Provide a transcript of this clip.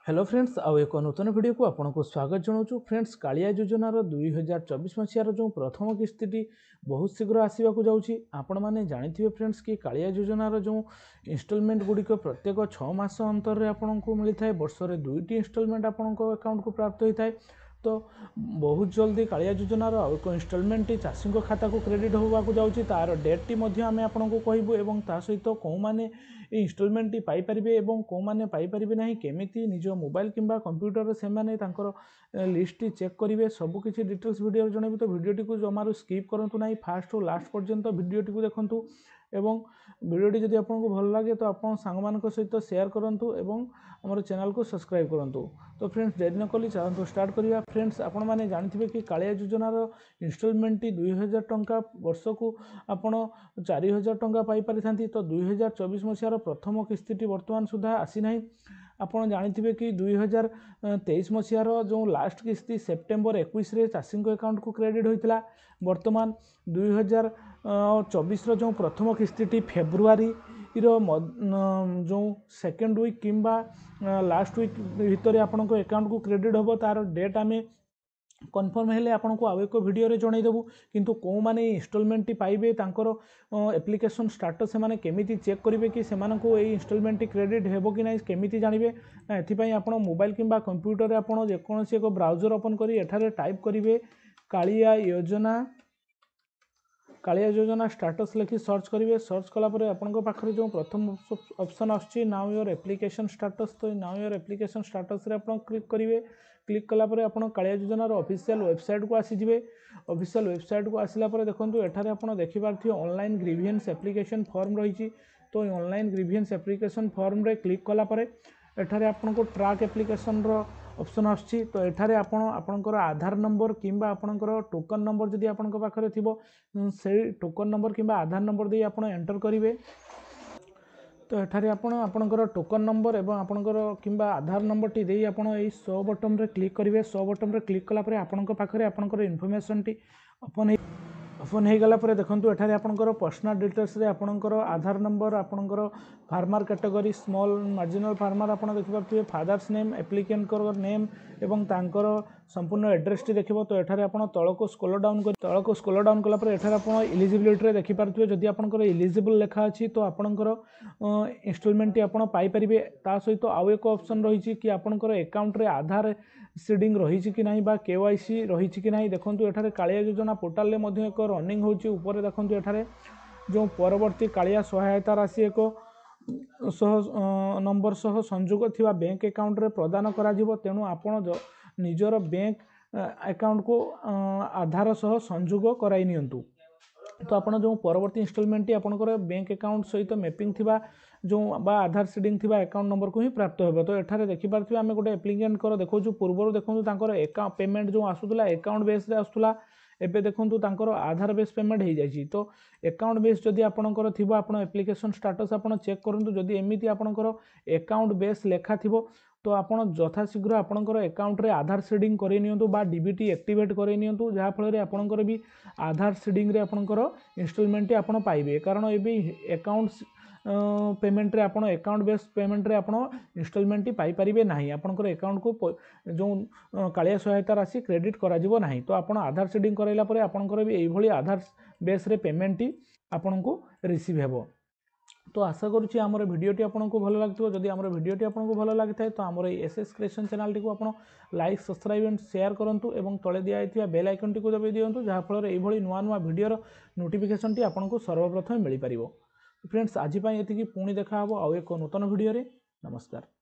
Hello friends आउ एक नूतन video को आपको स्वागत जनाऊँ। फ्रेंड्स कालिया योजनार 2024 मसीहार जो प्रथम किस्ती बहुत शीघ्र आसवाक जाऊँगी। आपण मैंने जानी फ्रेंड्स कि कालिया योजनार जो इनस्टलमेंट गुड़िक प्रत्येक 6 मास अंतर में आपको मिलता है। वर्षରେ 2टी इनस्टलमेंट आपको अकाउंट को प्राप्त होता है। तो बहुत जल्दी कालिया योजनार एक इनस्टलमेंट चाषी खाता को क्रेडिट होगा जाऊँगी। तार डेट टी आम आपको कहबू एवं ता सहित कौ मैंने इनस्टलमेंट टी पाइपर और कौ मैंने पाइपर ना केमी निज मोबाइल किंबा कंप्यूटर से लिस्ट चेक करेंगे। सबकि डिटेल्स वीडियो जनइबी। तो वीडियो को जमार स्किप करूँ ना, फास्ट टू लास्ट पर्यंत वीडियो को देखूँ एवं वीडियोटी जदि आपको भल लगे तो आप सांग सहित शेयर करूँ एवं आम चैनल को सब्सक्राइब करूँ। तो फ्रेंड्स देरी न कली चलते स्टार्ट करिया। फ्रेंड्स आपण मैंने जानते कि कालिया योजनार इनस्टलमेंट टी 2000 टंका वर्ष को आपड़ 4000 टंका पाइपर था। तो 2024 मसीहार प्रथम किस्ती बर्तमान सुधा आसी ना। आपड़ जानते कि 2023 मसीहार जो लास्ट किस्ती सेप्टेम्बर 21 चाषी अकाउंट को क्रेडिट होता। बर्तमान 2024 जो प्रथम किस्ती फेब्रुआरी जो सेकेंड वीक किंबा लास्ट वीक भितर आपन अकाउंट को क्रेडिट हम। तार डेट आम कन्फर्म हेले आपको आउ एक वीडियो रे जनईदेबू। किंतु कौ माने इनस्टलमेंट टी पाइबे तांकर एप्लिकेशन स्टाटस से केमी चेक करेंगे कि से इनस्टलमेंट टी क्रेडिट हेबो कि ना केमी जानवे ना। एथिपाई आपण मोबाइल किंबा कंप्यूटर रे आपण जेकोसी एक ब्राउजर ओपन करी एठारे टाइप करेंगे कालिया योजना स्टाटस लिखि सर्च करेंगे। सर्च कलापर आपंक पाखे जो प्रथम ऑप्शन आसुच्ची नाउ योर एप्लिकेशन स्टाटस। तो नाउ योर एप्लिकेशन स्टाटस रे आप क्लिक करेंगे। क्लिक कलापर आप कालिया योजनार ऑफिशियल वेबसाइट को आसीजिवे। ऑफिशियल वेबसाइट को आसला पर देखो एठारे आप देखिपारे ऑनलाइन ग्रीवियंस एप्लिकेशन फॉर्म रही। तो ऑनलाइन ग्रीवियंस एप्लिकेशन फॉर्म रे क्लिक कलापर एठारे आपको ट्रैक एप्लिकेशन रो ऑप्शन आसुच्ची। तो एठारे आपणकर आधार नंबर किंबा आपणकर टोकन नंबर जदि आपणक पाखरे थिबो से टोकन नंबर किंबा आधार नंबर दे आपण एंटर करेंगे। तो एठारे आपणकर टोकन नंबर एवं आपणकर किंबा आधार नंबर टी दे आपण एई शो बटन रे क्लिक करेंगे। शो बटन रे क्लिक कला परे आपणक पाखरे आपणकर इनफॉरमेशन टी ओपन हो गला पर देखो एठारे आपणकर पर्सनल डिटेल्स रे आपणकर आधार नंबर आपणकर farmer category small marginal farmer आप देखिए फादर्स नेम एप्लिकेंट नेम एवं तांकर संपूर्ण एड्रेस टी देखिबो। तो एठारे आपण तळको स्क्रॉल डाउन कला पर एठारे आपण एलिजिबिलिटी रे देखि पारथिबे। जदि आपणकर एलिजिबल लेखा अछि तो आपणकर इनस्टॉलमेंट टी आपण पाई परिबे। ता सहित आउ एक ऑप्शन रही कि आपणकर अकाउंट रे आधार सीडिंग रही कि नहीं बा केवाईसी रही कि नहीं। देखंतु एठारे कालिया योजना पोर्टल रे मध्ये एक रनिंग होची। ऊपर देखंतु एठारे जो परवर्ती कालिया सहायता राशि एक नंबर सह संयोग थिबा बैंक अकाउंट रे प्रदान करा जिवो। तेणु आपण निजर बैंक अकाउंट को आधार सह संयोग कराई नियंतु। तो आपण जो परवर्ती इनस्टॉलमेंट टी आपनकर बैंक अकाउंट सहित मैपिंग थिबा जो बा आधार सीडिंग थिबा अकाउंट नंबर को ही प्राप्त होबो। तो एठारे देखि पारथिबे आमे गोटे एप्लिकेंट कर देखौ पूर्व देखो तांकर अकाउंट पेमेंट जो आसुतला अकाउंट बेस रे आसुतला एबे देखो तांकर आधार बेस पेमेंट हो जाइए। तो अकाउंट बेस जदि आपनकर थिबो आपण एप्लिकेशन स्टाटस आपण चेक करंतु। जदि एमिति आपनकर अकाउंट बेस लेखा थिबो तो आपण यथाशीघ्र आपनकर अकाउंट रे आधार सीडिंग करे नियंतु बा डीबीटी एक्टिवेट करे नियंतु। जहा फल रे आपनकर भी आधार सीडिंग रे आपनकर इनस्टॉलमेंट आपण पाइबे। कारण एबे अकाउंट पेमेंट रे आपण अकाउंट बेस पेमेंट रे आपण इनस्टॉलमेंट टी पाई परिबे नाही। आपनकर अकाउंट को जो कालिया सहायता राशि क्रेडिट करा जिवो नाही। तो आपण आधार सीडिंग करैला परे आपनकर भी एई भली आधार बेस रे पेमेंट टी आपण को रिसीव हेबो। तो आशा करुँची आमर भिडटी आपको भल लगे। जदि आमर भिडटी आपको भल लगी है तो आमर एसएस क्रिएशन चैनल टी को लाइक सब्सक्राइब एंड शेयर करूँ एवं तले दिखाई बेल आइकन टी को दबाई दिंतु। जहाँफल ये नुआ नुआ भिडर नोटिफिकेशन टी आपको सर्वप्रथम मिल पार। फ्रेंड्स आज एति पुणी देखा आउ एक नूतन भिडियो रे। नमस्कार।